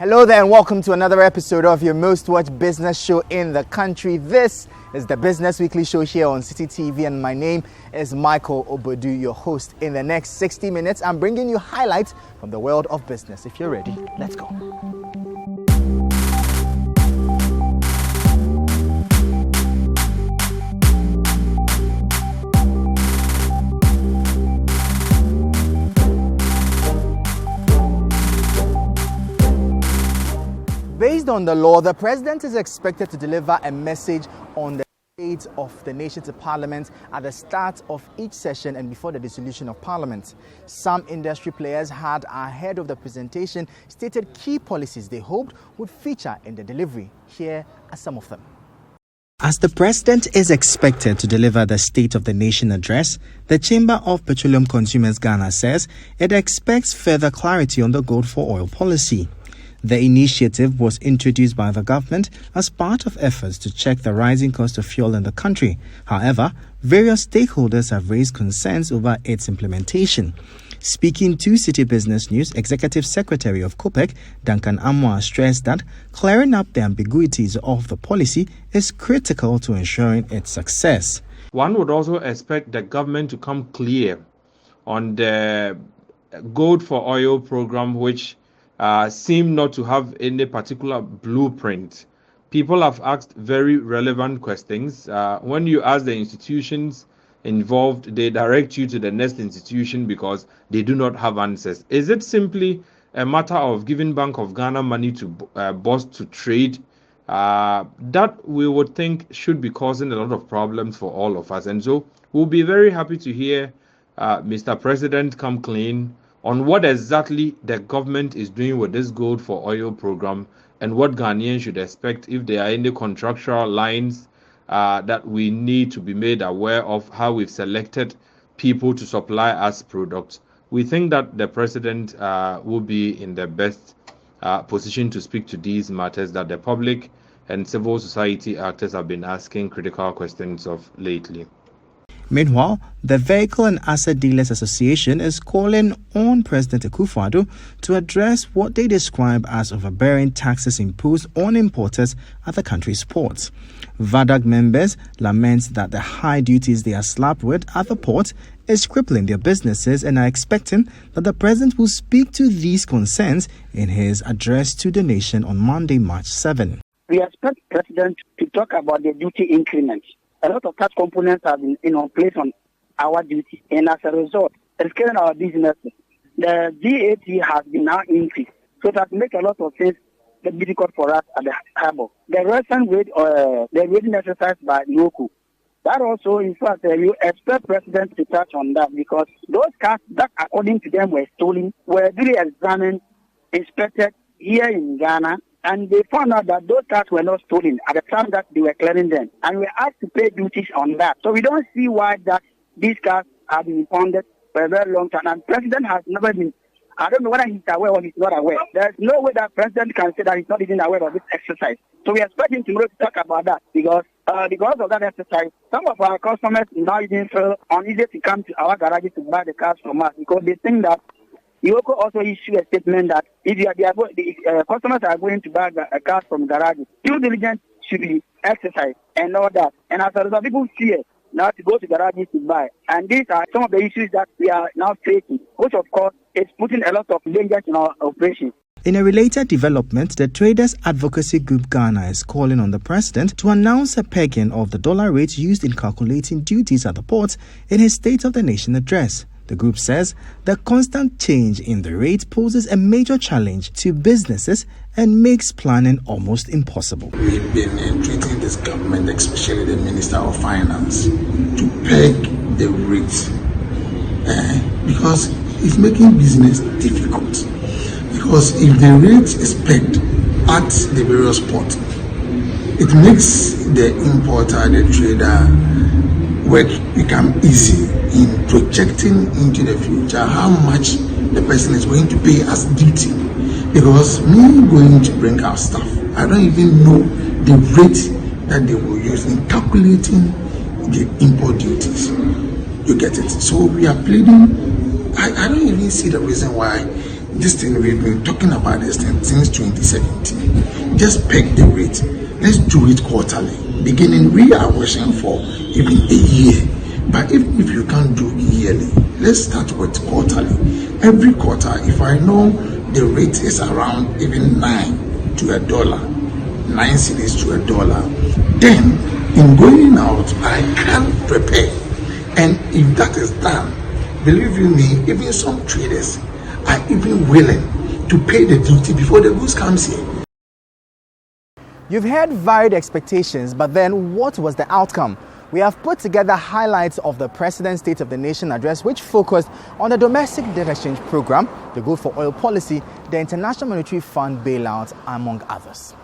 Hello there and welcome to another episode of your most watched business show in the country. This is the Business Weekly Show here on Citi TV and my name is Michael Obodu, your host. In the next 60 minutes, I'm bringing you highlights from the world of business. If you're ready, let's go. Based on the law, the president is expected to deliver a message on the state of the nation to Parliament at the start of each session and before the dissolution of Parliament. Some industry players had, ahead of the presentation, stated key policies they hoped would feature in the delivery. Here are some of them. As the president is expected to deliver the State of the Nation address, the Chamber of Petroleum Consumers Ghana says it expects further clarity on the gold for oil policy. The initiative was introduced by the government as part of efforts to check the rising cost of fuel in the country. However, various stakeholders have raised concerns over its implementation. Speaking to Citi Business News, Executive Secretary of COPEC, Duncan Amoah, stressed that clearing up the ambiguities of the policy is critical to ensuring its success. One would also expect the government to come clear on the Gold for Oil program, which seem not to have any particular blueprint. People have asked very relevant questions. When you ask the institutions involved, they direct you to the next institution because they do not have answers. Is it simply a matter of giving Bank of Ghana money to boss to trade? That we would think should be causing a lot of problems for all of us. And so we'll be very happy to hear Mr. President come clean on what exactly the government is doing with this Gold for Oil program and what Ghanaians should expect if there are any contractual lines that we need to be made aware of, how we've selected people to supply us products. We think that the president will be in the best position to speak to these matters that the public and civil society actors have been asking critical questions of lately. Meanwhile, the Vehicle and Asset Dealers Association is calling on President Akufo-Addo to address what they describe as overbearing taxes imposed on importers at the country's ports. VADAG members lament that the high duties they are slapped with at the port is crippling their businesses and are expecting that the president will speak to these concerns in his address to the nation on Monday, March 7. We expect the president to talk about the duty increments. A lot of tax components have been placed on our duty, and as a result, it's killing our businesses. The VAT has been now increased, so that makes a lot of things difficult for us at the harbour. The recent rating exercise by Yoku, that also, in fact, you expect president to touch on that because those cars that, according to them, were stolen were really examined, inspected here in Ghana. And they found out that those cars were not stolen at the time that they were clearing them. And we were asked to pay duties on that. So we don't see why that these cars have been impounded for a very long time. And the president has never been, I don't know whether he's aware or he's not aware. There's no way that president can say that he's not even aware of this exercise. So we expect him to talk about that because of that exercise, some of our customers now even feel uneasy to come to our garages to buy the cars from us because they think that Yoko also issued a statement that if customers are going to buy a car from garages, due diligence should be exercised and all that. And as a result, people fear now to go to garages to buy. And these are some of the issues that we are now facing, which of course is putting a lot of danger in our operations. In a related development, the Traders Advocacy Group Ghana is calling on the president to announce a pegging of the dollar rate used in calculating duties at the ports in his State of the Nation address. The group says the constant change in the rate poses a major challenge to businesses and makes planning almost impossible. We've been entreating this government, especially the Minister of Finance, to peg the rate because it's making business difficult. Because if the rate is pegged at the various ports, it makes the importer, the trader, work become easy in projecting into the future how much the person is going to pay as duty. Because me going to bring our stuff, I don't even know the rate that they will use in calculating the import duties. You get it? So we are pleading. I don't even see the reason why this thing, we've been talking about this thing since 2017. Just peg the rate. Let's do it quarterly. Beginning, we are wishing for even a year. But if you can't do yearly, let's start with quarterly. Every quarter, if I know the rate is around even 9 to $1, 9 cedis to $1, then in going out, I can prepare. And if that is done, believe you me, even some traders are even willing to pay the duty before the goods comes here. You've heard varied expectations, but then what was the outcome? We have put together highlights of the President's State of the Nation address, which focused on the domestic debt exchange program, the goal for oil policy, the International Monetary Fund bailout, among others.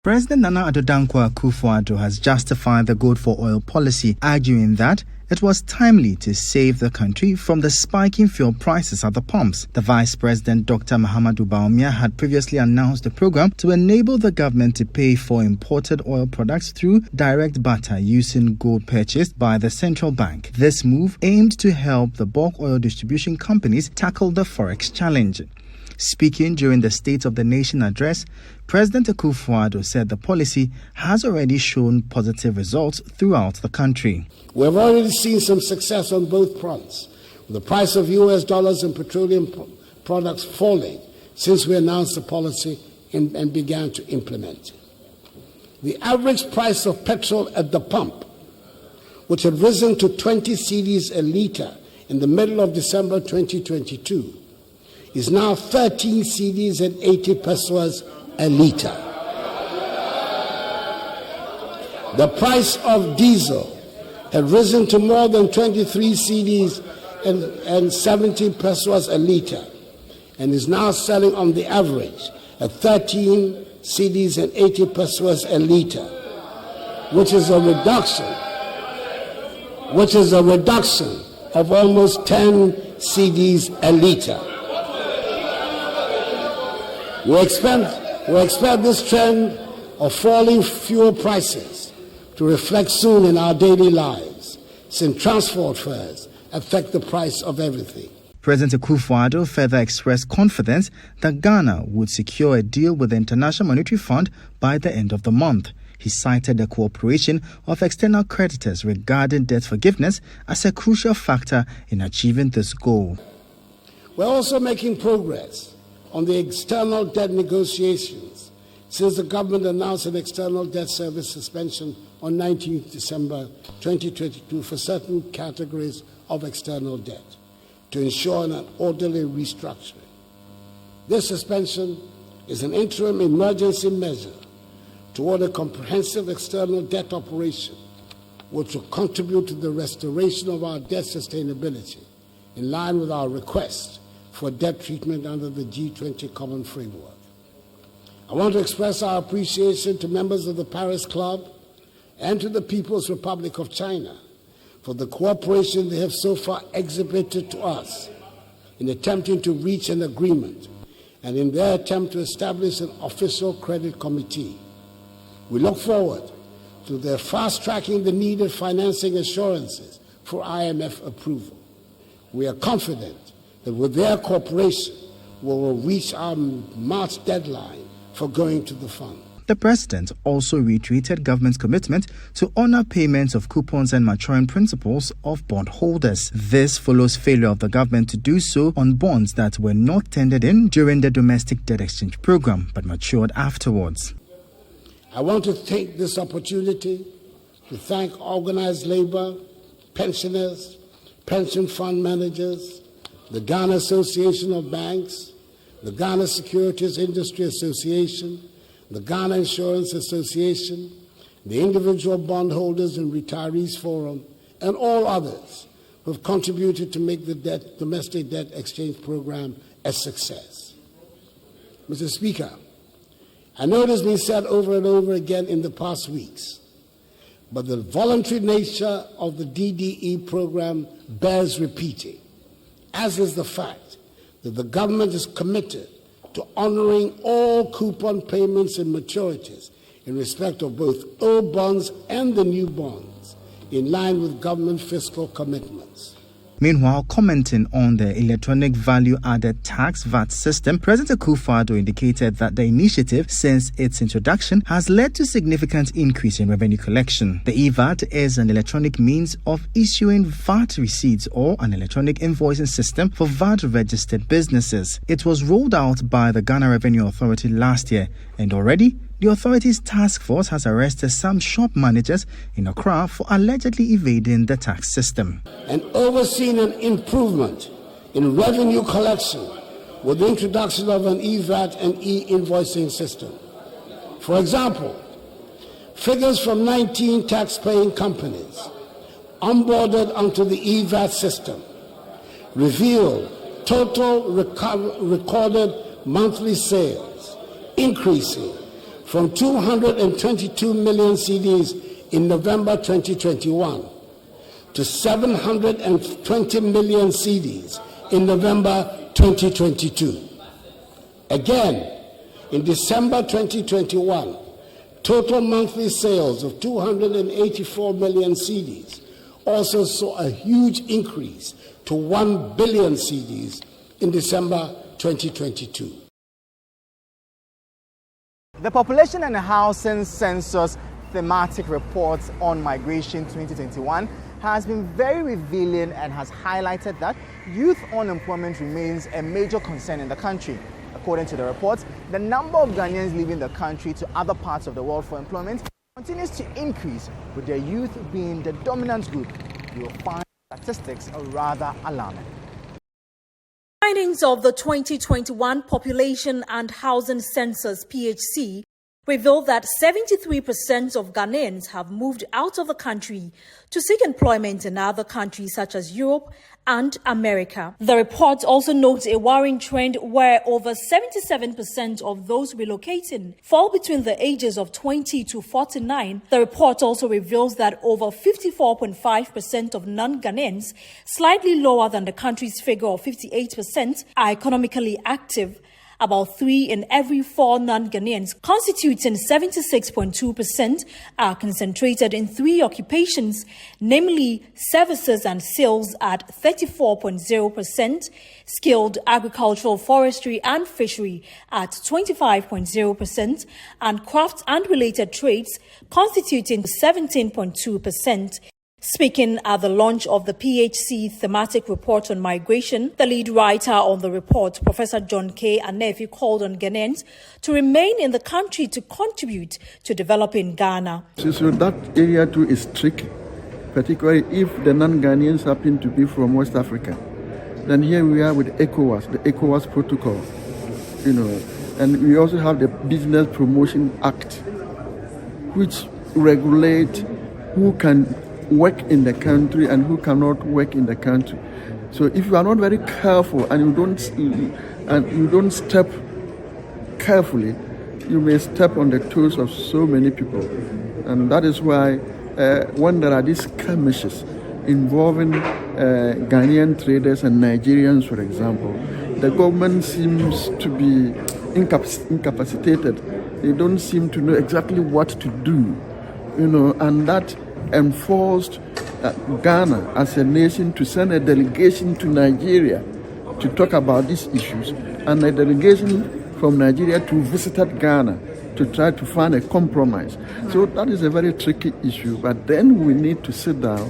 President Nana Addo Dankwa Akufo-Addo has justified the goal for oil policy, arguing that it was timely to save the country from the spiking fuel prices at the pumps. The Vice President, Dr. Mahamudu Bawumia, had previously announced a program to enable the government to pay for imported oil products through direct barter using gold purchased by the central bank. This move aimed to help the bulk oil distribution companies tackle the forex challenge. Speaking during the State of the Nation address, President Akufo-Addo said the policy has already shown positive results throughout the country. We have already seen some success on both fronts, with the price of US dollars and petroleum products falling since we announced the policy and began to implement it. The average price of petrol at the pump, which had risen to 20 cedis a litre in the middle of December 2022, is now 13 cedis and 80 pesos a litre. The price of diesel had risen to more than 23 cedis and 70 pesos a litre, and is now selling on the average at 13 cedis and 80 pesos a litre, which is a reduction of almost 10 cedis a litre. We expect this trend of falling fuel prices to reflect soon in our daily lives, since transport fares affect the price of everything. President Akufo-Addo further expressed confidence that Ghana would secure a deal with the International Monetary Fund by the end of the month. He cited the cooperation of external creditors regarding debt forgiveness as a crucial factor in achieving this goal. We're also making progress on the external debt negotiations since the government announced an external debt service suspension on 19 December 2022 for certain categories of external debt to ensure an orderly restructuring. This suspension is an interim emergency measure toward a comprehensive external debt operation which will contribute to the restoration of our debt sustainability in line with our request for debt treatment under the G20 Common Framework. I want to express our appreciation to members of the Paris Club and to the People's Republic of China for the cooperation they have so far exhibited to us in attempting to reach an agreement and in their attempt to establish an official credit committee. We look forward to their fast-tracking the needed financing assurances for IMF approval. We are confident that with their cooperation, we will reach our March deadline for going to the fund. The president also reiterated government's commitment to honor payments of coupons and maturing principals of bondholders. This follows failure of the government to do so on bonds that were not tendered in during the domestic debt exchange program but matured afterwards. I want to take this opportunity to thank organized labor, pensioners, pension fund managers, the Ghana Association of Banks, the Ghana Securities Industry Association, the Ghana Insurance Association, the Individual Bondholders and Retirees Forum, and all others who have contributed to make the domestic debt exchange program a success. Mr. Speaker, I know it has been said over and over again in the past weeks, but the voluntary nature of the DDE program bears repeating, as is the fact that the government is committed to honoring all coupon payments and maturities in respect of both old bonds and the new bonds, in line with government fiscal commitments. Meanwhile, commenting on the electronic value-added tax VAT system, President Akufo-Addo indicated that the initiative, since its introduction, has led to significant increase in revenue collection. The e-VAT is an electronic means of issuing VAT receipts or an electronic invoicing system for VAT-registered businesses. It was rolled out by the Ghana Revenue Authority last year, and already the authority's task force has arrested some shop managers in Accra for allegedly evading the tax system. And overseen an improvement in revenue collection with the introduction of an e-VAT and e-invoicing system. For example, figures from 19 tax-paying companies onboarded onto the e-VAT system reveal total recorded monthly sales increasing from 222 million cedis in November 2021 to 720 million cedis in November 2022. Again, in December 2021, total monthly sales of 284 million cedis also saw a huge increase to 1 billion cedis in December 2022. The Population and Housing Census Thematic Report on Migration 2021 has been very revealing and has highlighted that youth unemployment remains a major concern in the country. According to the report, the number of Ghanaians leaving the country to other parts of the world for employment continues to increase, with their youth being the dominant group. You will find statistics are rather alarming. Findings of the 2021 Population and Housing Census (PHC) reveal that 73% of Ghanaians have moved out of the country to seek employment in other countries such as Europe and America. The report also notes a worrying trend where over 77% of those relocating fall between the ages of 20 to 49. The report also reveals that over 54.5% of non-Ghanaians, slightly lower than the country's figure of 58%, are economically active. About 3 in every 4 non-Ghanaians, constituting 76.2%, are concentrated in 3 occupations, namely services and sales at 34.0%, skilled agricultural, forestry and fishery at 25.0%, and crafts and related trades constituting 17.2%. Speaking at the launch of the PHC thematic report on migration, the lead writer on the report, Professor John K. Anefi, called on Ghanaians to remain in the country to contribute to developing Ghana. So that area too is tricky, particularly if the non-Ghanaians happen to be from West Africa. Then here we are with ECOWAS, the ECOWAS protocol, and we also have the Business Promotion Act, which regulate who can work in the country and who cannot work in the country. So if you are not very careful and you don't step carefully, you may step on the toes of so many people. And that is why when there are these skirmishes involving Ghanaian traders and Nigerians, for example, the government seems to be incapacitated. They don't seem to know exactly what to do, and that enforced Ghana as a nation to send a delegation to Nigeria to talk about these issues, and a delegation from Nigeria to visited Ghana to try to find a compromise. So that is a very tricky issue, but then we need to sit down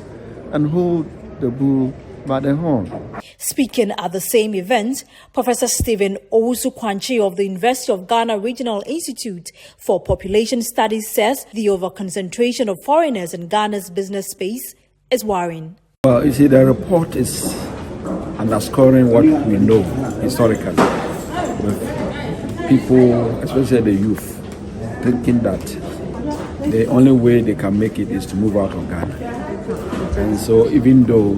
and hold the bull by the horn. Speaking at the same event, Professor Stephen Owusu-Kwanche of the University of Ghana Regional Institute for Population Studies says the over-concentration of foreigners in Ghana's business space is worrying. Well, you see, the report is underscoring what we know historically, with people, especially the youth, thinking that the only way they can make it is to move out of Ghana. And so even though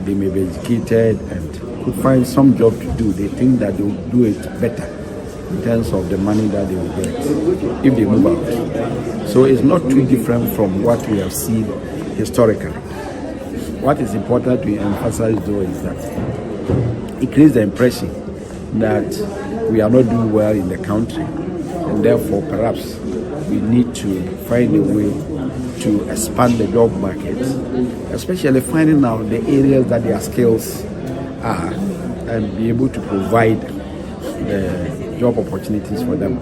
they may be educated and could find some job to do, they think that they will do it better in terms of the money that they will get if they move out. So it's not too different from what we have seen historically. What is important to emphasize though is that it creates the impression that we are not doing well in the country, and therefore perhaps we need to find a way to expand the job market, especially finding out the areas that their skills are and be able to provide the job opportunities for them.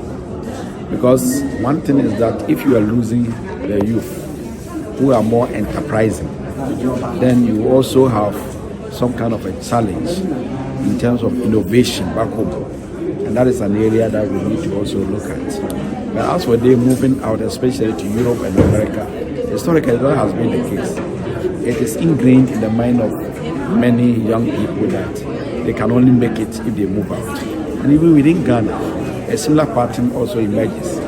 Because one thing is that if you are losing the youth who are more enterprising, then you also have some kind of a challenge in terms of innovation back home. And that is an area that we need to also look at. But as for them moving out, especially to Europe and America, historically that has been the case. It is ingrained in the mind of many young people that they can only make it if they move out. And even within Ghana, a similar pattern also emerges,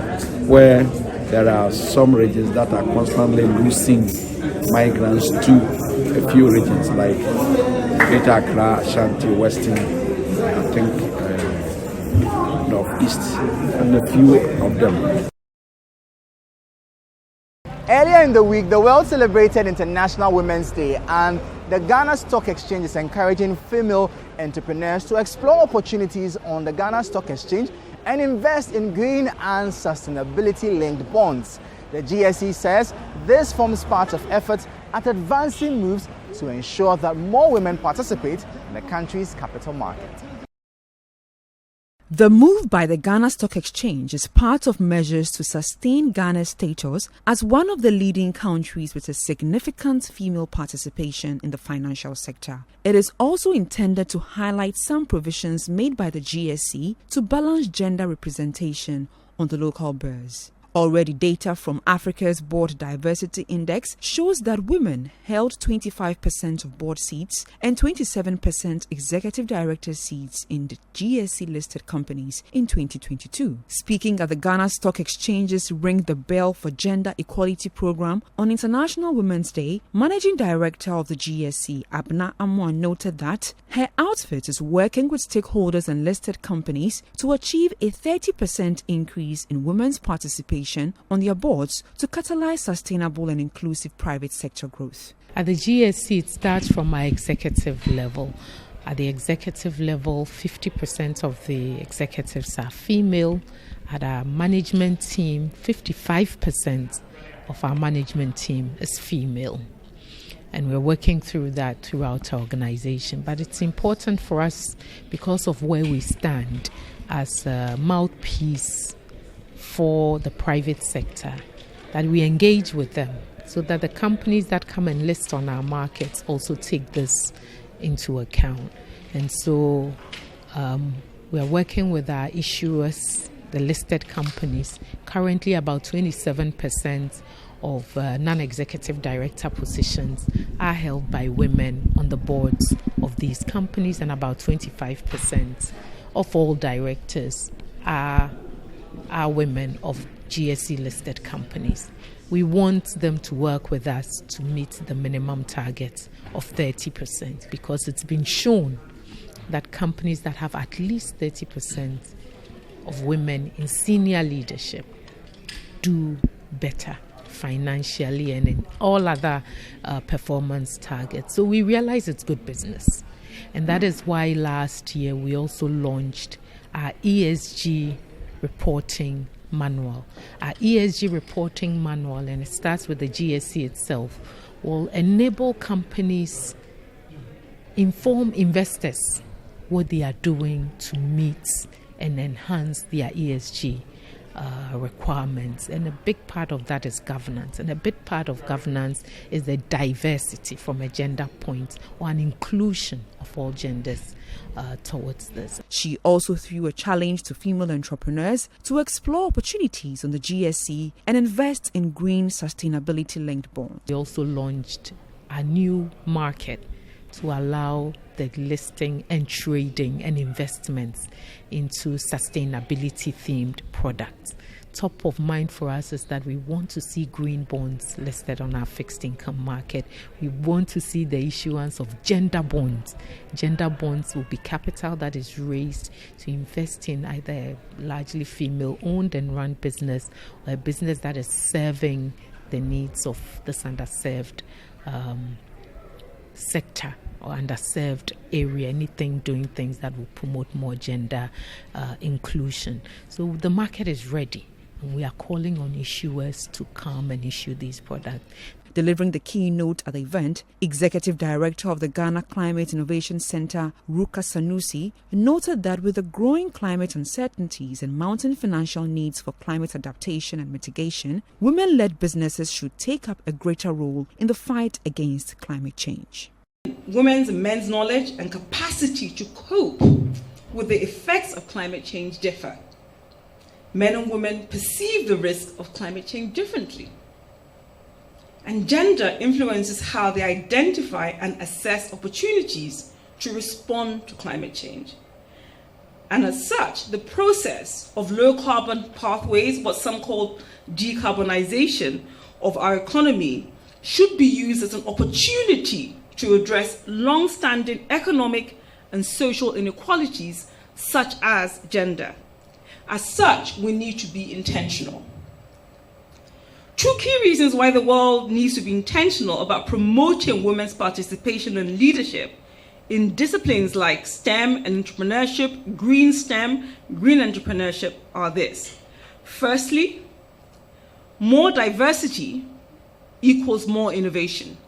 where there are some regions that are constantly losing migrants to a few regions like Greater Accra, Ashanti, Western, I think Northeast, and a few of them. Earlier in the week, the world celebrated International Women's Day, and the Ghana Stock Exchange is encouraging female entrepreneurs to explore opportunities on the Ghana Stock Exchange and invest in green and sustainability-linked bonds. The GSE says this forms part of efforts at advancing moves to ensure that more women participate in the country's capital market. The move by the Ghana Stock Exchange is part of measures to sustain Ghana's status as one of the leading countries with a significant female participation in the financial sector. It is also intended to highlight some provisions made by the GSE to balance gender representation on the local bourse. Already, data from Africa's Board Diversity Index shows that women held 25% of board seats and 27% executive director seats in the GSE-listed companies in 2022. Speaking at the Ghana Stock Exchange's Ring the Bell for Gender Equality program on International Women's Day, Managing Director of the GSE, Abna Amwa, noted that her outfit is working with stakeholders and listed companies to achieve a 30% increase in women's participation on their boards to catalyze sustainable and inclusive private sector growth. At the GSC, it starts from our executive level. At the executive level, 50% of the executives are female. At our management team, 55% of our management team is female. And we're working through that throughout our organization. But it's important for us because of where we stand as a mouthpiece for the private sector, that we engage with them so that the companies that come and list on our markets also take this into account. And so we are working with our issuers, the listed companies. Currently about 27% of non-executive director positions are held by women on the boards of these companies, and about 25% of all directors are women of GSE listed companies. We want them to work with us to meet the minimum target of 30%, because it's been shown that companies that have at least 30% of women in senior leadership do better financially and in all other performance targets. So we realize it's good business. And that is why last year we also launched our ESG reporting manual. Our ESG reporting manual, and it starts with the GSC itself, will enable companies inform investors what they are doing to meet and enhance their ESG requirements. And a big part of that is governance. And a big part of governance is the diversity from a gender point, or an inclusion of all genders towards this. She also threw a challenge to female entrepreneurs to explore opportunities on the GSE and invest in green sustainability-linked bonds. We also launched a new market to allow the listing and trading and investments into sustainability-themed products. Top of mind for us is that we want to see green bonds listed on our fixed income market. We want to see the issuance of gender bonds. Gender bonds will be capital that is raised to invest in either a largely female-owned and run business, or a business that is serving the needs of this underserved sector or underserved area, anything doing things that will promote more gender inclusion. So the market is ready. And we are calling on issuers to come and issue these products. Delivering the keynote at the event, Executive Director of the Ghana Climate Innovation Center, Ruka Sanusi, noted that with the growing climate uncertainties and mounting financial needs for climate adaptation and mitigation, women-led businesses should take up a greater role in the fight against climate change. Women's and men's knowledge and capacity to cope with the effects of climate change differ. Men and women perceive the risk of climate change differently. And gender influences how they identify and assess opportunities to respond to climate change. And as such, the process of low carbon pathways, what some call decarbonization of our economy, should be used as an opportunity to address long-standing economic and social inequalities such as gender. As such, we need to be intentional. Two key reasons why the world needs to be intentional about promoting women's participation and leadership in disciplines like STEM and entrepreneurship, green STEM, green entrepreneurship are this. Firstly, more diversity equals more innovation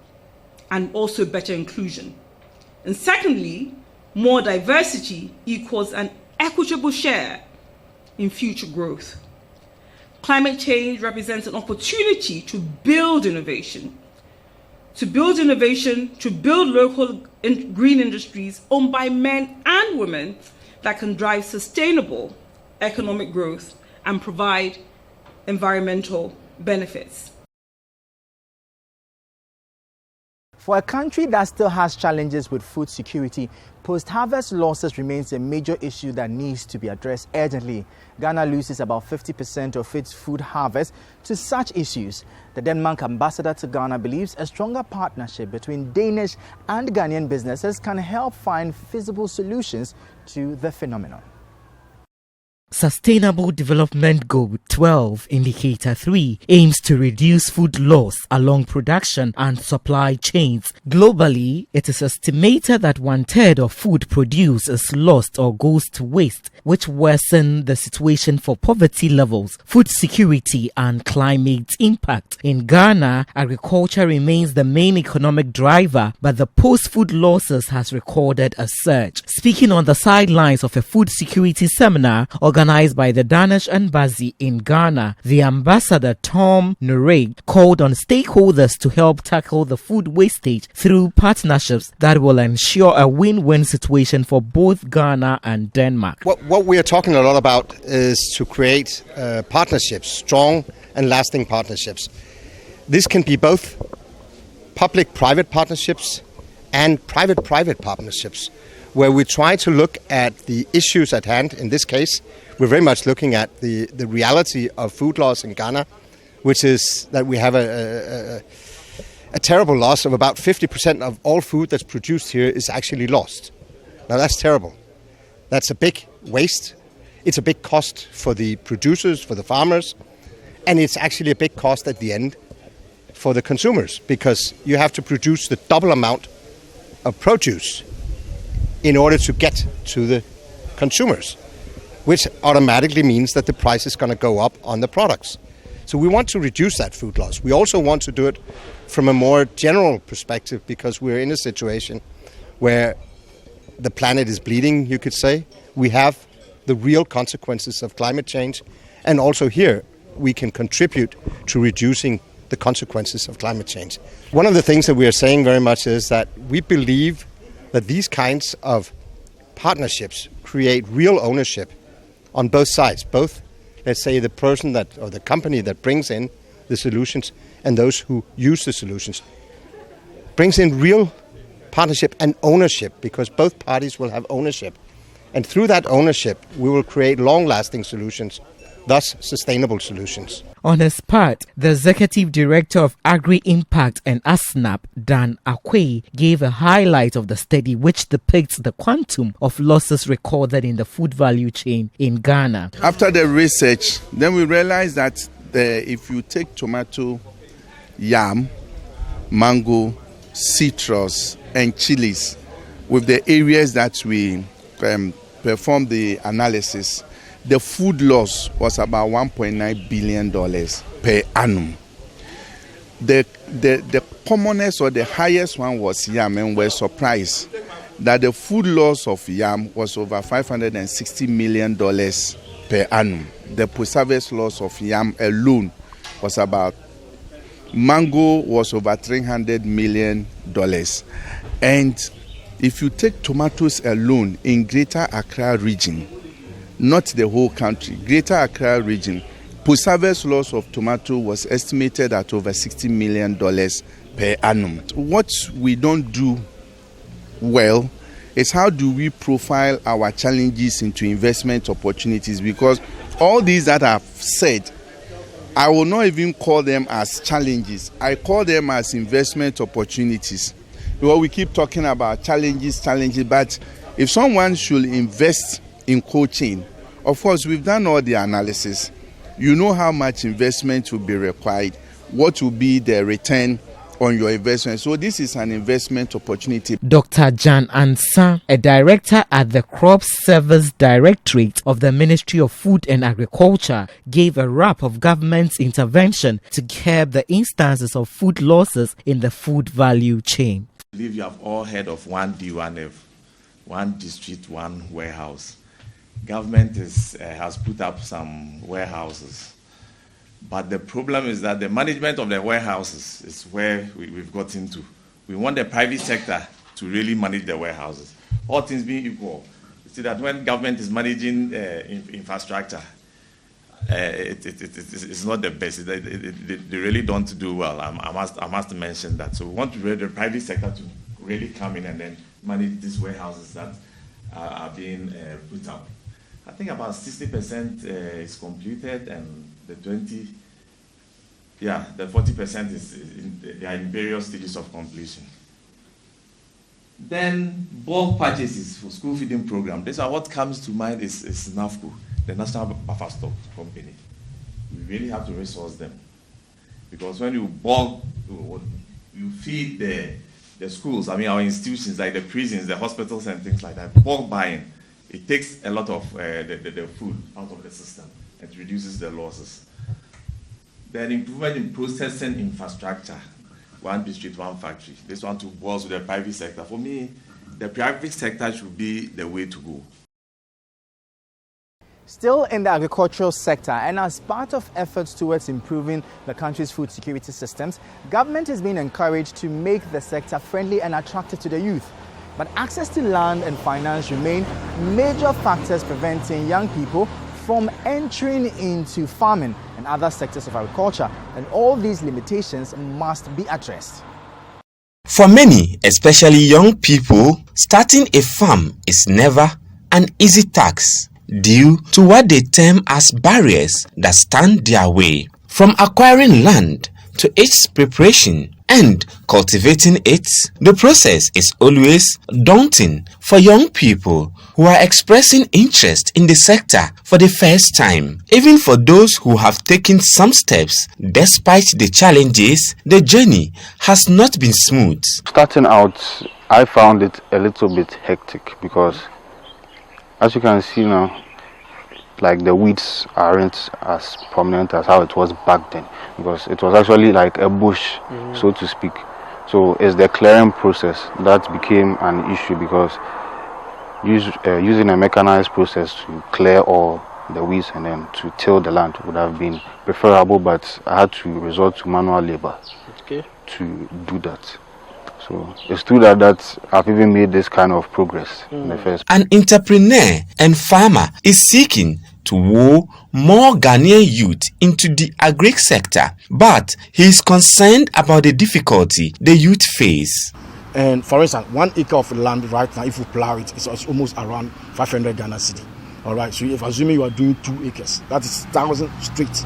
and also better inclusion. And secondly, more diversity equals an equitable share in future growth. Climate change represents an opportunity to build innovation, to build local green industries owned by men and women that can drive sustainable economic growth and provide environmental benefits. For a country that still has challenges with food security, post-harvest losses remains a major issue that needs to be addressed urgently. Ghana loses about 50% of its food harvest to such issues. The Denmark ambassador to Ghana believes a stronger partnership between Danish and Ghanaian businesses can help find feasible solutions to the phenomenon. Sustainable Development Goal 12 Indicator 3 aims to reduce food loss along production and supply chains. Globally, it is estimated that 1/3 of food produced is lost or goes to waste, which worsen the situation for poverty levels, food security and climate impact. In Ghana, agriculture remains the main economic driver, but the post-food losses has recorded a surge. Speaking on the sidelines of a food security seminar organized by the Danish Embassy in Ghana, the ambassador Tom Nureg called on stakeholders to help tackle the food wastage through partnerships that will ensure a win-win situation for both Ghana and Denmark. What we are talking a lot about is to create partnerships, strong and lasting partnerships. This can be both public-private partnerships and private-private partnerships, where we try to look at the issues at hand. In this case, we're very much looking at the reality of food loss in Ghana, which is that we have a terrible loss of about 50% of all food that's produced here is actually lost. Now that's terrible. That's a big waste. It's a big cost for the producers, for the farmers, and it's actually a big cost at the end for the consumers, because you have to produce the double amount of produce in order to get to the consumers, which automatically means that the price is going to go up on the products. So we want to reduce that food loss. We also want to do it from a more general perspective, because we're in a situation where the planet is bleeding, you could say. We have the real consequences of climate change, and also here we can contribute to reducing the consequences of climate change. One of the things that we are saying very much is that we believe that these kinds of partnerships create real ownership on both sides, both, let's say, the person that, or the company that brings in the solutions and those who use the solutions, brings in real partnership and ownership, because both parties will have ownership. And through that ownership, we will create long-lasting solutions, thus sustainable solutions. On his part, the Executive Director of Agri-Impact and ASNAP, Dan Akwe, gave a highlight of the study which depicts the quantum of losses recorded in the food value chain in Ghana. After the research, then we realized that if you take tomato, yam, mango, citrus, and chilies, with the areas that we perform the analysis, the food loss was about $1.9 billion per annum. The commonest or the highest one was yam, and we're surprised that the food loss of yam was over $560 million per annum. The post-harvest loss of yam alone was about, mango was over $300 million. And if you take tomatoes alone in Greater Accra region, not the whole country, Greater Accra region, post-harvest loss of tomato was estimated at over $60 million per annum. What we don't do well is how do we profile our challenges into investment opportunities, because all these that I've said, I will not even call them as challenges. I call them as investment opportunities. Because we keep talking about challenges, but if someone should invest in cold chain, of course, we've done all the analysis. You know how much investment will be required, what will be the return on your investment. So this is an investment opportunity. Dr. Jan Ansa, a director at the Crop Service Directorate of the Ministry of Food and Agriculture, gave a wrap of government's intervention to curb the instances of food losses in the food value chain. I believe you have all heard of 1D1F, one district, one warehouse. Government has put up some warehouses. But the problem is that the management of the warehouses is where we've got into. We want the private sector to really manage the warehouses. All things being equal, you see that when government is managing infrastructure, it's not the best. They really don't do well. I must mention that. So we want the private sector to really come in and then manage these warehouses that are being put up. I think about 60% is completed, and the 40% they are in various stages of completion. Then bulk purchases for school feeding program. This is what comes to mind is NAFCO, the National Buffer Stock Company. We really have to resource them, because when you bulk, you feed the schools. I mean, our institutions like the prisons, the hospitals, and things like that. Bulk buying. It takes a lot of the food out of the system. It reduces the losses. Then improvement in processing infrastructure. One district, one factory. This one too boils with the private sector. For me, the private sector should be the way to go. Still in the agricultural sector, and as part of efforts towards improving the country's food security systems, government is being encouraged to make the sector friendly and attractive to the youth. But access to land and finance remain major factors preventing young people from entering into farming and other sectors of agriculture, and all these limitations must be addressed. For many, especially young people, starting a farm is never an easy task due to what they term as barriers that stand their way. From acquiring land to its preparation and cultivating it, the process is always daunting for young people who are expressing interest in the sector for the first time. Even for those who have taken some steps, despite the challenges, the journey has not been smooth. Starting out, I found it a little bit hectic because, as you can see now, like the weeds aren't as prominent as how it was back then, because it was actually like a bush, so to speak. So it's the clearing process that became an issue, because using a mechanized process to clear all the weeds and then to till the land would have been preferable, but I had to resort to manual labor to do that. So it's true that I've even made this kind of progress in the first. An entrepreneur and farmer is seeking to woo more Ghanaian youth into the agri sector, but he is concerned about the difficulty the youth face. And for instance, 1 acre of land right now, if you plow it, it's almost around 500 Ghana Citi. All right, so if assuming you are doing 2 acres, that is 1,000 straight.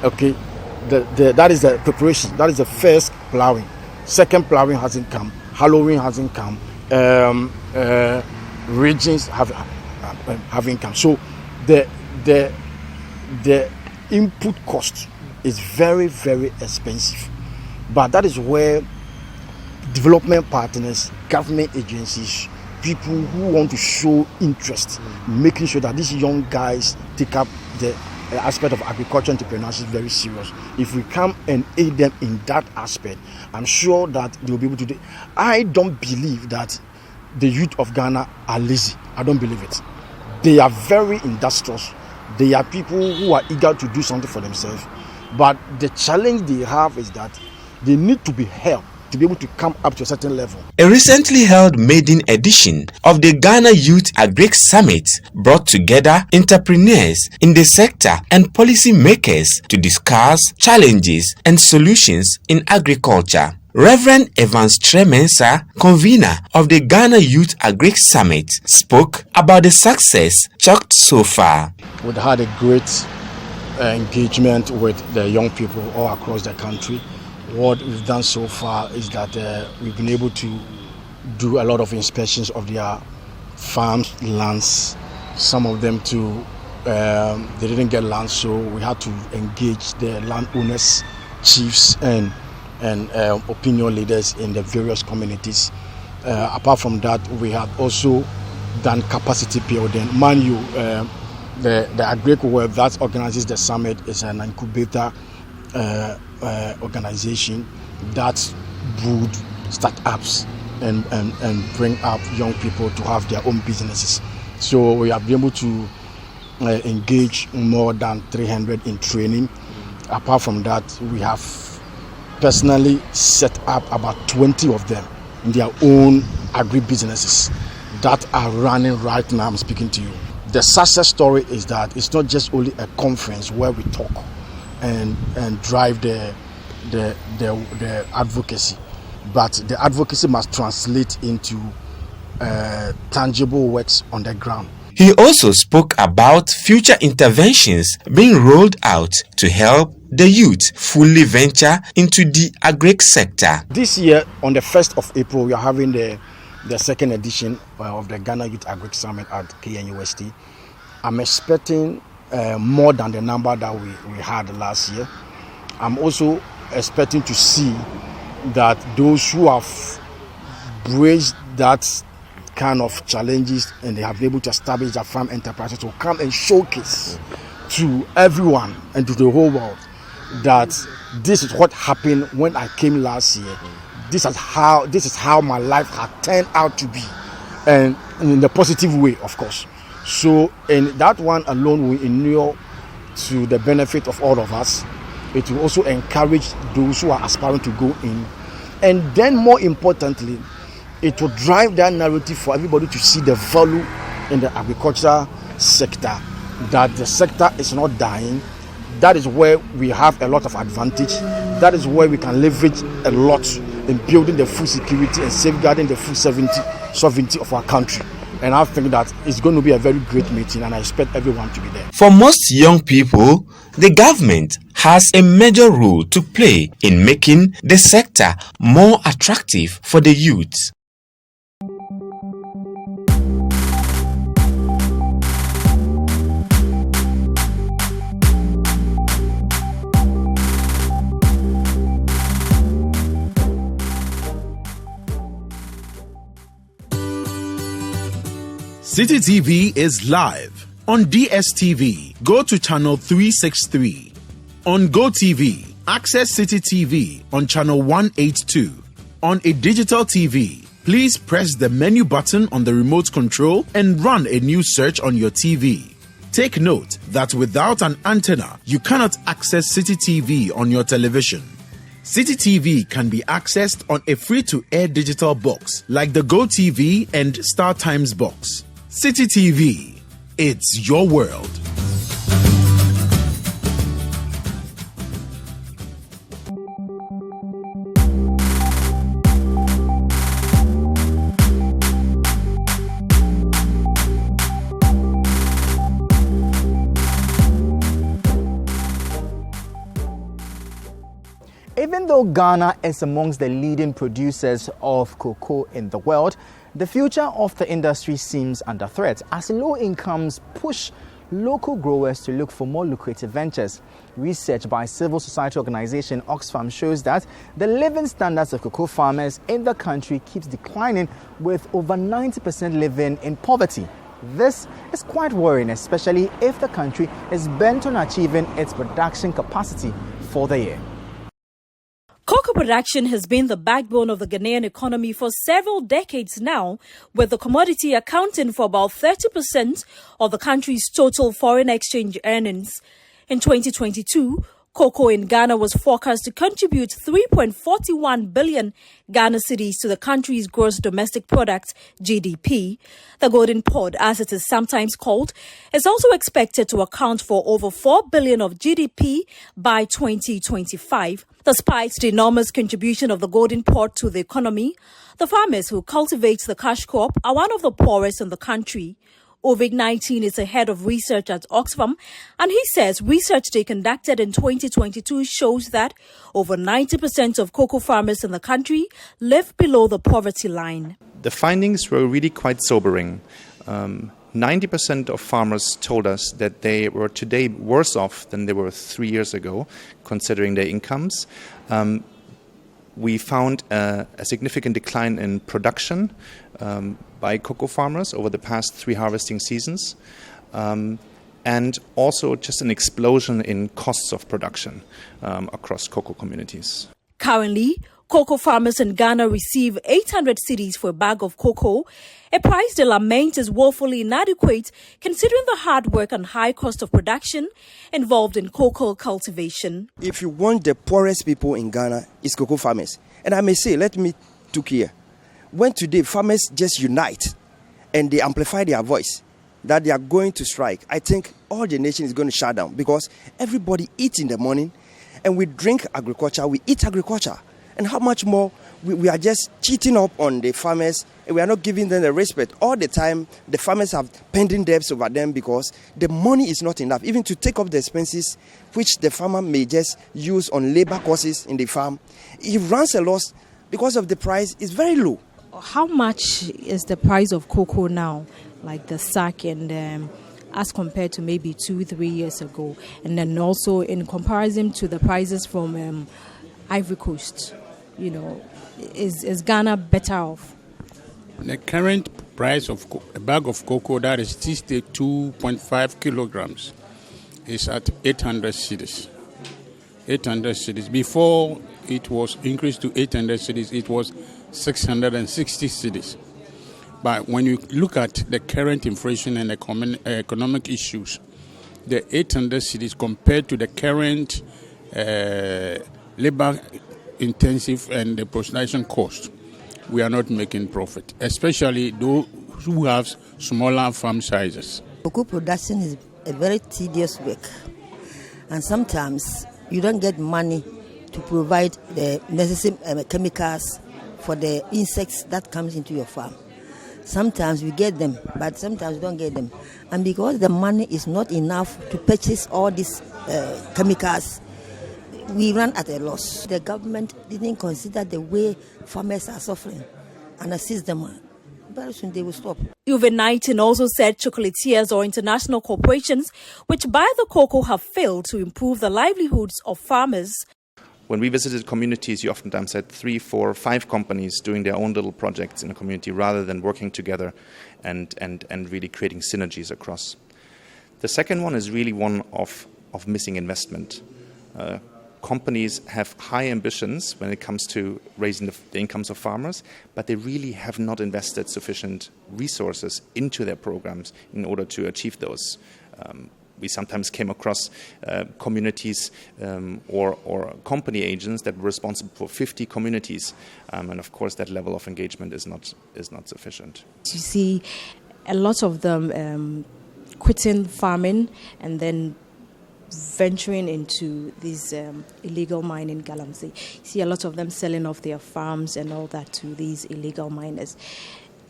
Okay, that is the preparation. That is the first plowing. Second plowing hasn't come. Halloween hasn't come. Regions haven't come. So the input cost is very, very expensive. But that is where development partners, government agencies people who want to show interest, making sure that these young guys take up the aspect of agriculture entrepreneurship very serious. If we come and aid them in that aspect, I'm sure that they'll be able to do. I don't believe that the youth of Ghana are lazy. I don't believe it. They are very industrious. They are people who are eager to do something for themselves. But the challenge they have is that they need to be helped to be able to come up to a certain level. A recently held maiden edition of the Ghana Youth Agric Summit brought together entrepreneurs in the sector and policymakers to discuss challenges and solutions in agriculture. Reverend Evans Tremensa, convener of the Ghana Youth Agric Summit, spoke about the success chalked so far. We've had a great engagement with the young people all across the country. What we've done so far is that we've been able to do a lot of inspections of their farms, lands. Some of them too, they didn't get land, so we had to engage the landowners, chiefs, and opinion leaders in the various communities. Apart from that, we have also done capacity building. Mind you, the Agric Web that organizes the summit is an incubator organization that would startups and bring up young people to have their own businesses. So we have been able to engage more than 300 in training. Apart from that, we have personally set up about 20 of them in their own agri-businesses that are running right now. I'm speaking to you. The success story is that it's not just only a conference where we talk and drive the advocacy, but the advocacy must translate into tangible works on the ground. He also spoke about future interventions being rolled out to help the youth fully venture into the agric sector. This year, on the 1st of April, we are having the second edition of the Ghana Youth Agric Summit at KNUST. I'm expecting more than the number that we had last year. I'm also expecting to see that those who have braved that kind of challenges and they have been able to establish their farm enterprises to come and showcase to everyone and to the whole world that this is what happened when I came last year. This is how my life had turned out to be, and in the positive way, of course. So, and that one alone will inure to the benefit of all of us. It will also encourage those who are aspiring to go in, and then more importantly, it will drive that narrative for everybody to see the value in the agriculture sector, that the sector is not dying. That is where we have a lot of advantage. That is where we can leverage a lot in building the food security and safeguarding the food sovereignty of our country. And I think that it's going to be a very great meeting, and I expect everyone to be there. For most young people, the government has a major role to play in making the sector more attractive for the youth. Citi TV is live on DSTV. Go to channel 363. On GoTV, access Citi TV on channel 182. On a digital TV, please press the menu button on the remote control and run a new search on your TV. Take note that without an antenna, you cannot access Citi TV on your television. Citi TV can be accessed on a free-to-air digital box like the GoTV and Star Times box. Citi TV, it's your world. Even though Ghana is amongst the leading producers of cocoa in the world, the future of the industry seems under threat as low incomes push local growers to look for more lucrative ventures. Research by civil society organization Oxfam shows that the living standards of cocoa farmers in the country keeps declining, with over 90% living in poverty. This is quite worrying, especially if the country is bent on achieving its production capacity for the year. Cocoa production has been the backbone of the Ghanaian economy for several decades now, with the commodity accounting for about 30% of the country's total foreign exchange earnings. In 2022, cocoa in Ghana was forecast to contribute 3.41 billion Ghana cedis to the country's gross domestic product, GDP. The golden pod, as it is sometimes called, is also expected to account for over 4 billion of GDP by 2025. Despite the enormous contribution of the golden pod to the economy, the farmers who cultivate the cash crop are one of the poorest in the country. COVID-19 is ahead of research at Oxfam, and he says research they conducted in 2022 shows that over 90% of cocoa farmers in the country live below the poverty line. The findings were really quite sobering. 90% of farmers told us that they were today worse off than they were 3 years ago, considering their incomes. We found a significant decline in production by cocoa farmers over the past 3 harvesting seasons, and also just an explosion in costs of production across cocoa communities. Currently, cocoa farmers in Ghana receive 800 cedis for a bag of cocoa, a price they lament is woefully inadequate considering the hard work and high cost of production involved in cocoa cultivation. If you want the poorest people in Ghana, it's cocoa farmers. And I may say, let me took here. When today farmers just unite and they amplify their voice that they are going to strike, I think all the nation is going to shut down, because everybody eats in the morning and we drink agriculture, we eat agriculture. And how much more we are just cheating up on the farmers, and we are not giving them the respect. All the time, the farmers have pending debts over them because the money is not enough, even to take up the expenses which the farmer may just use on labor costs in the farm. He runs a loss because of the price is very low. How much is the price of cocoa now, like the sack, and as compared to maybe 2-3 years ago? And then also in comparison to the prices from Ivory Coast, you know, is Ghana better off? The current price of a bag of cocoa that is 62.5 kilograms is at 800 cedis. 800 cedis. Before it was increased to 800 cedis, it was 660 cedis. But when you look at the current inflation and economic issues, the 800 cedis compared to the current labor intensive and the production cost, we are not making profit, especially those who have smaller farm sizes. Cocoa production is a very tedious work, and sometimes you don't get money to provide the necessary chemicals for the insects that comes into your farm. Sometimes we get them, but sometimes we don't get them. And because the money is not enough to purchase all these chemicals, we run at a loss. The government didn't consider the way farmers are suffering and assist them. Very soon they will stop. COVID-19 also said chocolatiers or international corporations which buy the cocoa have failed to improve the livelihoods of farmers. When we visited communities, you oftentimes had 3, 4, 5 companies doing their own little projects in a community rather than working together and really creating synergies across. The second one is really one of missing investment. Companies have high ambitions when it comes to raising the incomes of farmers, but they really have not invested sufficient resources into their programs in order to achieve those. We sometimes came across communities or company agents that were responsible for 50 communities, and of course that level of engagement is not sufficient. You see a lot of them quitting farming and then venturing into these illegal mining galamsey. You see a lot of them selling off their farms and all that to these illegal miners.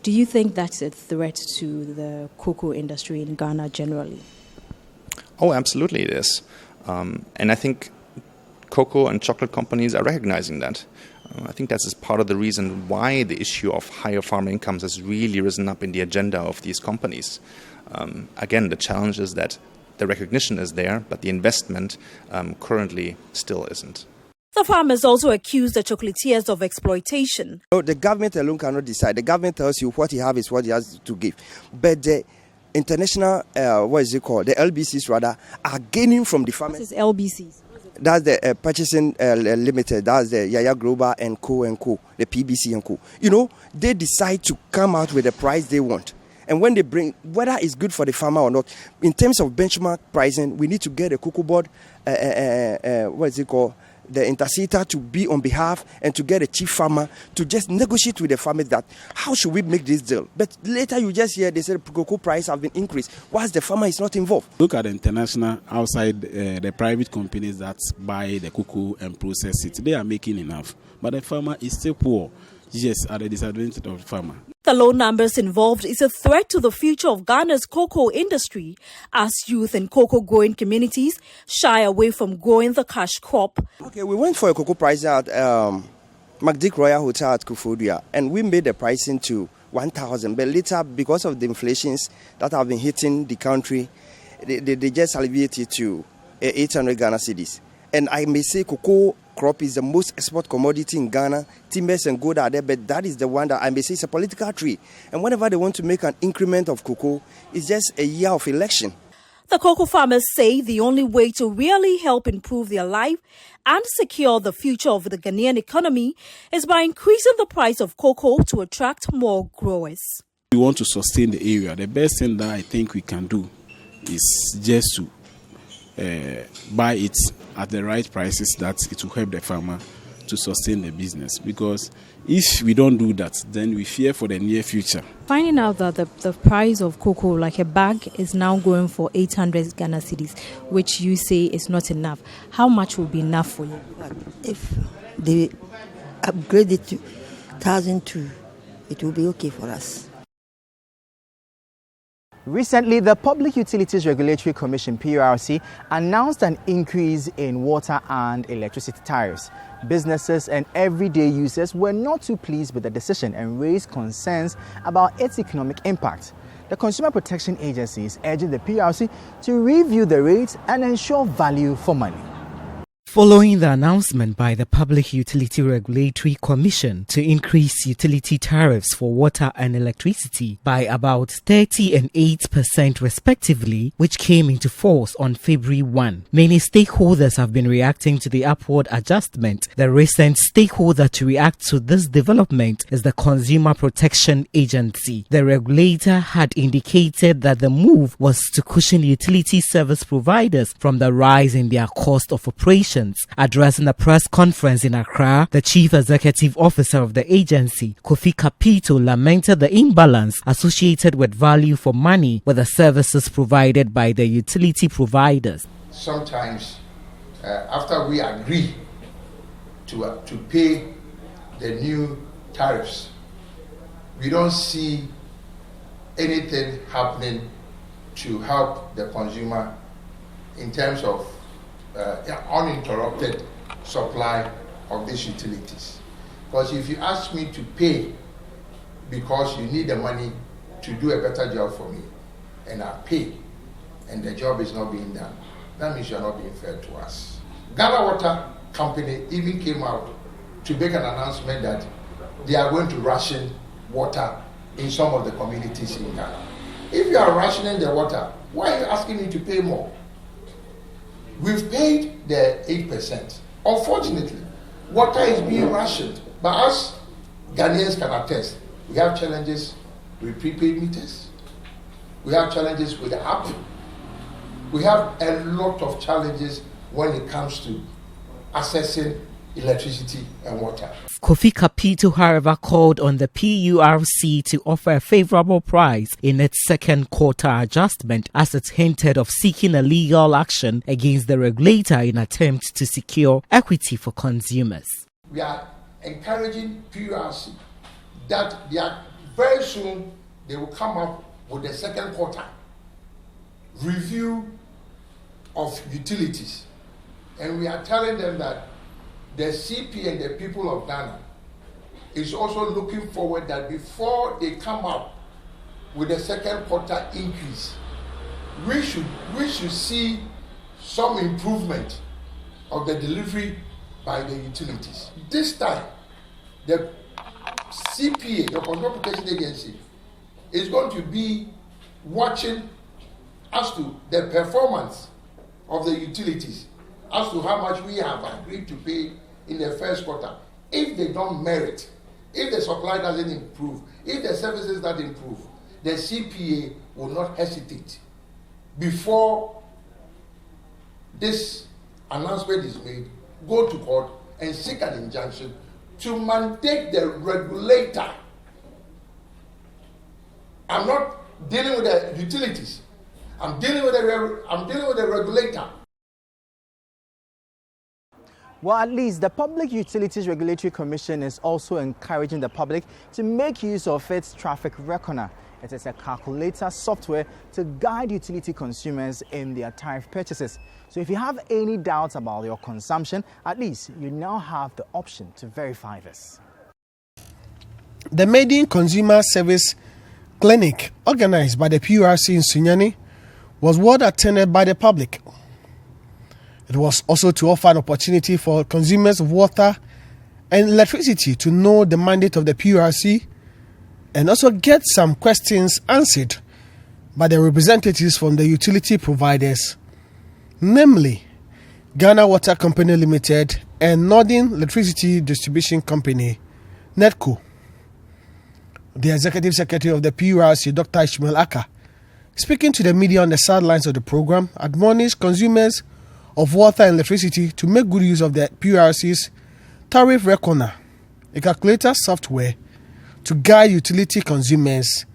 Do you think that's a threat to the cocoa industry in Ghana generally? Oh, absolutely it is. And I think cocoa and chocolate companies are recognizing that. I think that's part of the reason why the issue of higher farm incomes has really risen up in the agenda of these companies. Again, the challenge is that The recognition is there, but the investment currently still isn't. The farmers also accused the chocolatiers of exploitation. No, the government alone cannot decide. The government tells you what you have is what he has to give. But the international, the LBCs rather, are gaining from the farmers. What is LBCs? That's the Purchasing Limited, that's the Yaya Global and Co., the PBC and Co. You know, they decide to come out with the price they want. And when they bring, whether it's good for the farmer or not, in terms of benchmark pricing, we need to get a cocoa board, the interceder to be on behalf and to get a chief farmer to just negotiate with the farmers that how should we make this deal. But later you just hear they say cocoa price have been increased whilst the farmer is not involved. Look at the international outside the private companies that buy the cocoa and process it. They are making enough, but the farmer is still poor. Yes, at the disadvantage of the farmer. The low numbers involved is a threat to the future of Ghana's cocoa industry as youth in cocoa-growing communities shy away from growing the cash crop. Okay, we went for a cocoa price at McDick Royal Hotel at Kufudia, and we made the pricing to 1,000. But later, because of the inflations that have been hitting the country, they just alleviated to 800 Ghana cedis. And I may say cocoa crop is the most export commodity in Ghana. Timbers and gold are there, but that is the one that I may say is a political tree. And whenever they want to make an increment of cocoa, it's just a year of election. The cocoa farmers say the only way to really help improve their life and secure the future of the Ghanaian economy is by increasing the price of cocoa to attract more growers. We want to sustain the area. The best thing that I think we can do is just to buy it at the right prices that it will help the farmer to sustain the business. Because if we don't do that, then we fear for the near future. Finding out that the price of cocoa, like a bag, is now going for 800 Ghana cedis, which you say is not enough. How much will be enough for you? If they upgrade it to 1,002, it will be okay for us. Recently, the Public Utilities Regulatory Commission, PURC, announced an increase in water and electricity tariffs. Businesses and everyday users were not too pleased with the decision and raised concerns about its economic impact. The Consumer Protection Agency is urging the PURC to review the rates and ensure value for money. Following the announcement by the Public Utility Regulatory Commission to increase utility tariffs for water and electricity by about 30% and 8% respectively, which came into force on February 1, many stakeholders have been reacting to the upward adjustment. The recent stakeholder to react to this development is the Consumer Protection Agency. The regulator had indicated that the move was to cushion utility service providers from the rise in their cost of operation. Addressing a press conference in Accra, the Chief Executive Officer of the agency, Kofi Kapito, lamented the imbalance associated with value for money with the services provided by the utility providers. Sometimes, after we agree to pay the new tariffs, we don't see anything happening to help the consumer in terms of uninterrupted supply of these utilities. Because if you ask me to pay because you need the money to do a better job for me, and I pay, and the job is not being done, that means you're not being fair to us. Ghana Water Company even came out to make an announcement that they are going to ration water in some of the communities in Ghana. If you are rationing the water, why are you asking me to pay more? We've paid the 8%. Unfortunately, water is being rationed. But as Ghanaians can attest, we have challenges with prepaid meters. We have challenges with the app. We have a lot of challenges when it comes to accessing electricity and water. Kofi Kapito, however, called on the PURC to offer a favorable price in its second quarter adjustment, as it hinted of seeking a legal action against the regulator in attempt to secure equity for consumers. We are encouraging PURC that very soon they will come up with the second quarter review of utilities. And we are telling them that the CP and the people of Ghana is also looking forward that before they come up with the second quarter increase, we should see some improvement of the delivery by the utilities. This time, the CPA, the Consumer Protection Agency, is going to be watching as to the performance of the utilities, as to how much we have agreed to pay in the first quarter. If they don't merit, if the supply doesn't improve, if the services don't improve, the CPA will not hesitate before this announcement is made, go to court and seek an injunction to mandate the regulator. I'm not dealing with the utilities. I'm dealing with the regulator. Well, at least the Public Utilities Regulatory Commission is also encouraging the public to make use of its traffic reckoner. It is a calculator software to guide utility consumers in their tariff purchases. So if you have any doubts about your consumption, at least you now have the option to verify this. The Maiden Consumer Service Clinic, organized by the PURC in Sunyani, was well attended by the public. It was also to offer an opportunity for consumers of water and electricity to know the mandate of the PURC and also get some questions answered by the representatives from the utility providers, namely Ghana Water Company Limited and Northern Electricity Distribution Company, NEDCO. The Executive Secretary of the PURC, Dr. Ishmael Aka, speaking to the media on the sidelines of the program, admonished consumers of water and electricity to make good use of the PURC's tariff reckoner, a calculator software to guide utility consumers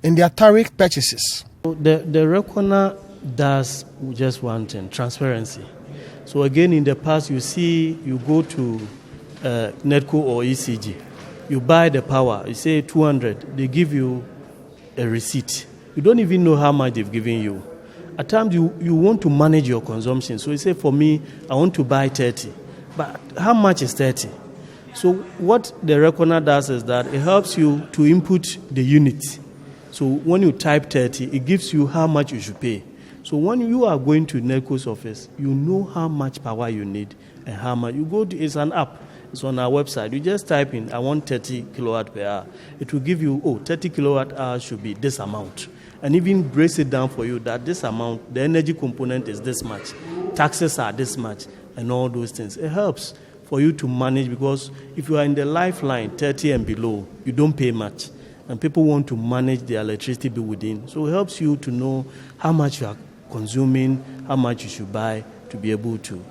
in their tariff purchases. The reckoner does just one thing, transparency. So again, in the past, you go to NEDCO or ECG, you buy the power, you say 200, they give you a receipt. You don't even know how much they've given you. At times, you want to manage your consumption. So you say, for me, I want to buy 30. But how much is 30? So what the reckoner does is that it helps you to input the unit. So when you type 30, it gives you how much you should pay. So when you are going to NEDCO's office, you know how much power you need and how much. You go to, it's an app. It's on our website. You just type in, I want 30 kilowatt per hour. It will give you, 30 kilowatt hours should be this amount. And even breaks it down for you that this amount, the energy component is this much, taxes are this much, and all those things. It helps for you to manage, because if you are in the lifeline, 30 and below, you don't pay much. And people want to manage their electricity bill within. So it helps you to know how much you are consuming, how much you should buy to be able to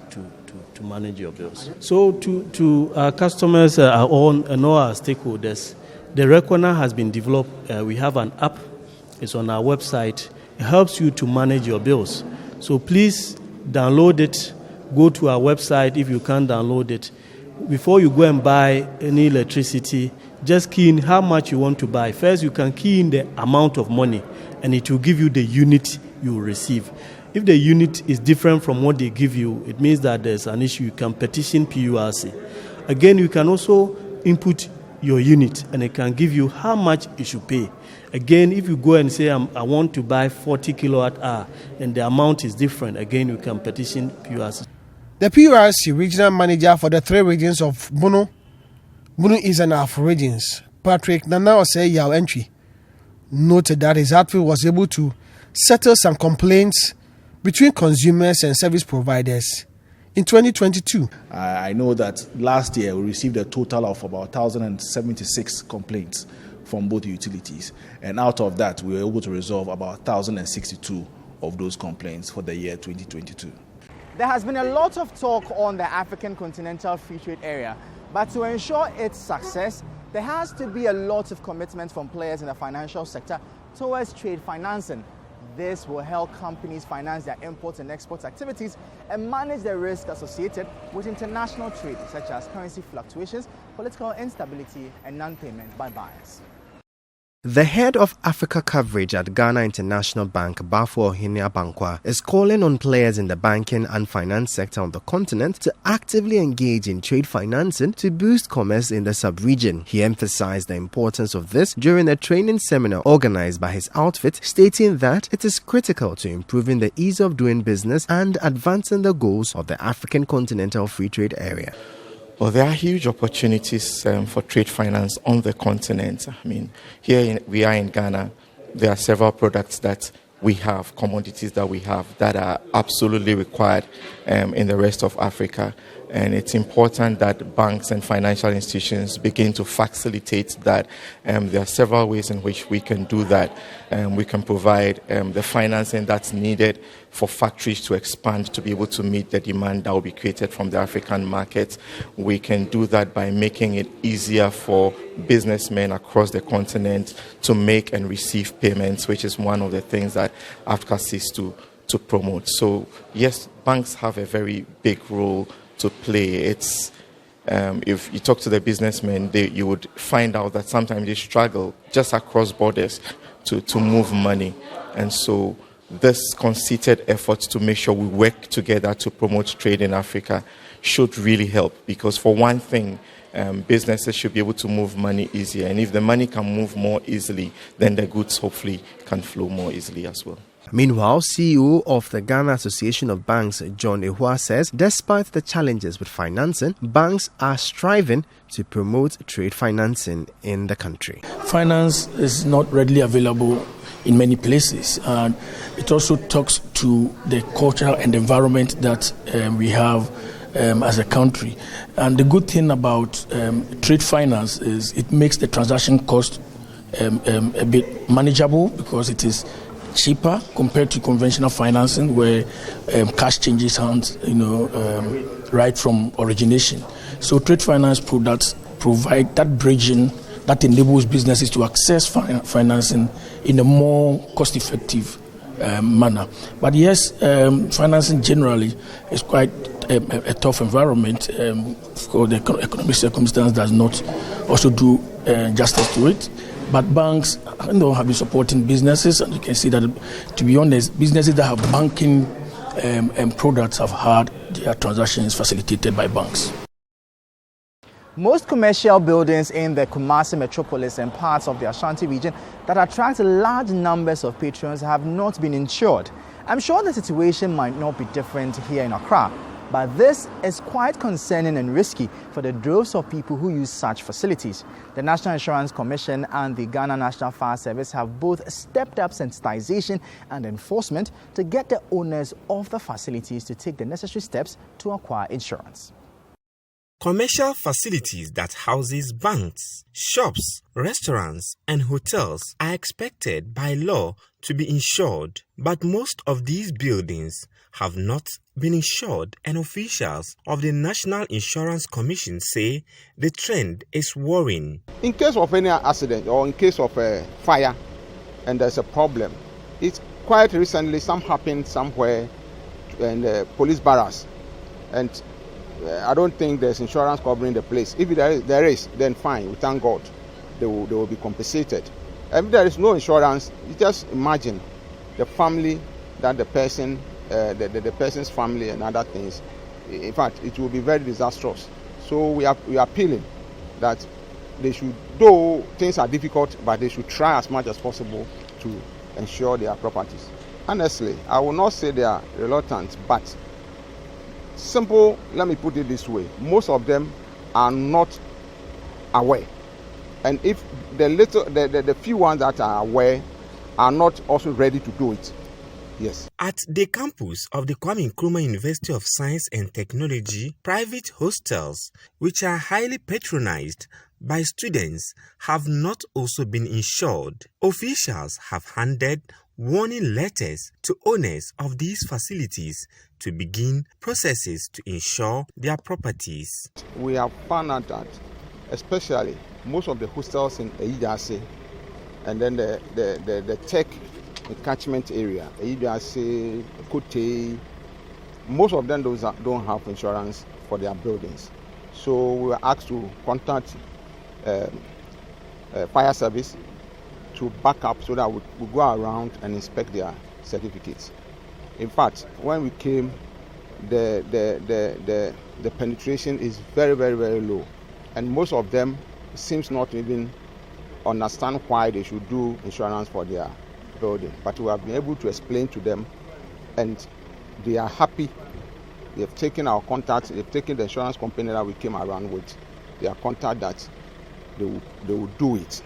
manage your bills. So to our customers and all our stakeholders, the reckoner has been developed. We have an app. It's on our website. It helps you to manage your bills. So please download it. Go to our website if you can't download it. Before you go and buy any electricity, just key in how much you want to buy. First, you can key in the amount of money, and it will give you the unit you will receive. If the unit is different from what they give you, it means that there's an issue. You can petition PURC. Again, you can also input your unit, and it can give you how much you should pay. Again, if you go and say, I want to buy 40 kilowatt hour, and the amount is different, again, you can petition PURC. The PURC regional manager for the 3 regions of Bunu East and Afro regions, Patrick Nana Osei Entry, noted that his outfit was able to settle some complaints between consumers and service providers in 2022. I know that last year we received a total of about 1,076 complaints from both utilities, and out of that we were able to resolve about 1,062 of those complaints for the year 2022. There has been a lot of talk on the African Continental Free Trade Area, but to ensure its success, there has to be a lot of commitment from players in the financial sector towards trade financing. This will help companies finance their imports and exports activities and manage the risk associated with international trade, such as currency fluctuations, political instability, and non-payment by buyers. The head of Africa coverage at Ghana International Bank, Bafo Ohinia Bankwa, is calling on players in the banking and finance sector on the continent to actively engage in trade financing to boost commerce in the sub-region. He emphasized the importance of this during a training seminar organized by his outfit, stating that it is critical to improving the ease of doing business and advancing the goals of the African Continental Free Trade Area. Well, there are huge opportunities for trade finance on the continent. I mean, we are in Ghana. There are several products that we have, commodities that we have that are absolutely required in the rest of Africa. And it's important that banks and financial institutions begin to facilitate that. There are several ways in which we can do that. We can provide the financing that's needed for factories to expand to be able to meet the demand that will be created from the African market. We can do that by making it easier for businessmen across the continent to make and receive payments, which is one of the things that Africa seeks to promote. So yes, banks have a very big role to play. It's if you talk to the businessmen, you would find out that sometimes they struggle just across borders to move money. And so this concerted effort to make sure we work together to promote trade in Africa should really help, because for one thing, businesses should be able to move money easier. And if the money can move more easily, then the goods hopefully can flow more easily as well. Meanwhile, CEO of the Ghana Association of Banks, John Ehua, says despite the challenges with financing, banks are striving to promote trade financing in the country. Finance is not readily available in many places, and it also talks to the culture and environment that we have as a country. And the good thing about trade finance is it makes the transaction cost a bit manageable, because it is cheaper compared to conventional financing, where cash changes hands, right from origination. So trade finance products provide that bridging that enables businesses to access financing in a more cost-effective manner. But yes, financing generally is quite a tough environment. For the economic circumstance does not also do justice to it. But banks have been supporting businesses, and you can see that, to be honest, businesses that have banking products have had their transactions facilitated by banks. Most commercial buildings in the Kumasi metropolis and parts of the Ashanti region that attract large numbers of patrons have not been insured. I'm sure the situation might not be different here in Accra, but this is quite concerning and risky for the droves of people who use such facilities. The National Insurance Commission and the Ghana National Fire Service have both stepped up sensitization and enforcement to get the owners of the facilities to take the necessary steps to acquire insurance. Commercial facilities that houses banks, shops, restaurants, and hotels are expected by law to be insured, but most of these buildings have not been insured, and officials of the National Insurance Commission say the trend is worrying. In case of any accident or in case of a fire and there's a problem, it's quite recently some happened somewhere in the police barracks, and I don't think there's insurance covering the place. If there is, then fine, we thank God, they will be compensated. And if there is no insurance, you just imagine the family that the person, the person's family and other things. In fact, it will be very disastrous. So we are appealing that they should, though things are difficult, but they should try as much as possible to insure their properties. Honestly, I will not say they are reluctant, but simple, let me put it this way, most of them are not aware. And if the few ones that are aware are not also ready to do it, yes. At the campus of the Kwame Nkrumah University of Science and Technology, private hostels, which are highly patronized by students, have not also been insured. Officials have handed warning letters to owners of these facilities to begin processes to insure their properties. We have found out that especially most of the hostels in Eidase and then the tech catchment area, Eidase, Kote, most of them don't have insurance for their buildings. So we were asked to contact fire service to back up so that we go around and inspect their certificates. In fact, when we came, the penetration is very, very, very low, and most of them seems not even understand why they should do insurance for their building. But we have been able to explain to them, and they are happy. They have taken our contact. They've taken the insurance company that we came around with. Their contact that they will do it.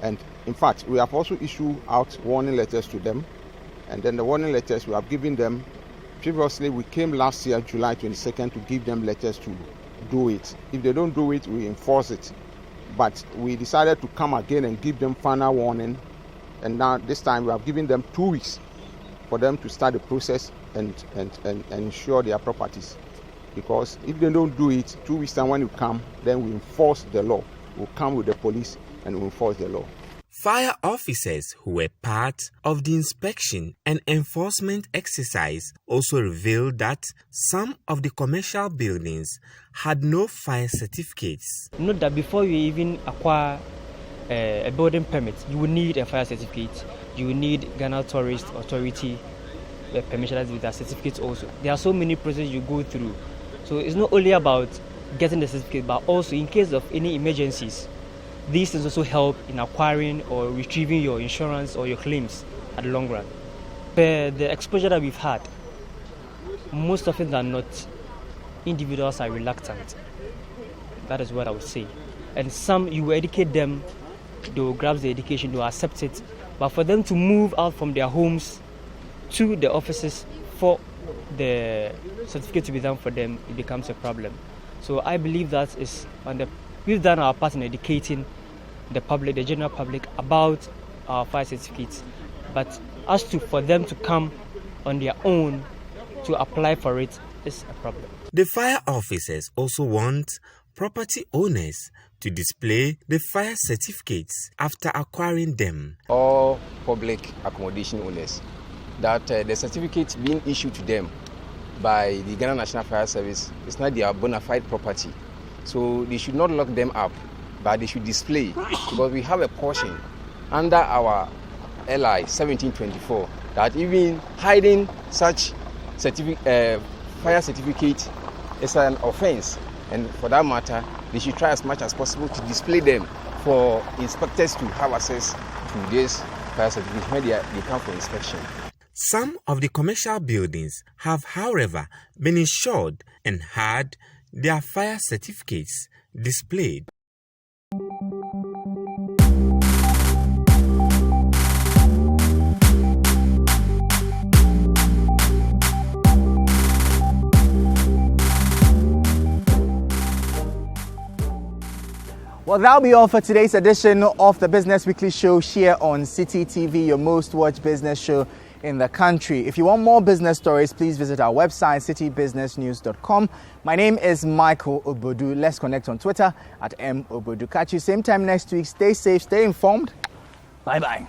And in fact, we have also issued out warning letters to them. And then the warning letters we have given them. Previously, we came last year, July 22nd, to give them letters to do it. If they don't do it, we enforce it. But we decided to come again and give them final warning. And now this time we have given them 2 weeks for them to start the process and insure their properties. Because if they don't do it, 2 weeks time when you come, then we enforce the law. We'll come with the police and we'll enforce the law. Fire officers who were part of the inspection and enforcement exercise also revealed that some of the commercial buildings had no fire certificates. Note that before you even acquire a building permit, you will need a fire certificate. You will need Ghana Tourist Authority permission with that certificate also. There are so many processes you go through. So it's not only about getting the certificate, but also in case of any emergencies, these things also help in acquiring or retrieving your insurance or your claims at the long run. But the exposure that we've had, most of it than not, individuals are reluctant. That is what I would say. And some, you will educate them, they will grasp the education, they will accept it. But for them to move out from their homes to the offices for the certificate to be done for them, it becomes a problem. So I believe that we've done our part in educating the public, the general public, about our fire certificates. But as to for them to come on their own to apply for it is a problem. The fire officers also want property owners to display the fire certificates after acquiring them. All public accommodation owners, that the certificate being issued to them by the Ghana National Fire Service is not their bona fide property. So they should not lock them up, but they should display, because we have a portion under our LI 1724 that even hiding such fire certificate is an offense. And for that matter, they should try as much as possible to display them for inspectors to have access to this fire certificate when they come for inspection. Some of the commercial buildings have, however, been insured and had their fire certificates displayed. Well, that'll be all for today's edition of the Business Weekly Show here on Citi TV, your most watched business show in the country. If you want more business stories, please visit our website, citybusinessnews.com. My name is Michael Obodu. Let's connect on Twitter at @mobodu. Catch you same time next week. Stay safe, stay informed. Bye-bye.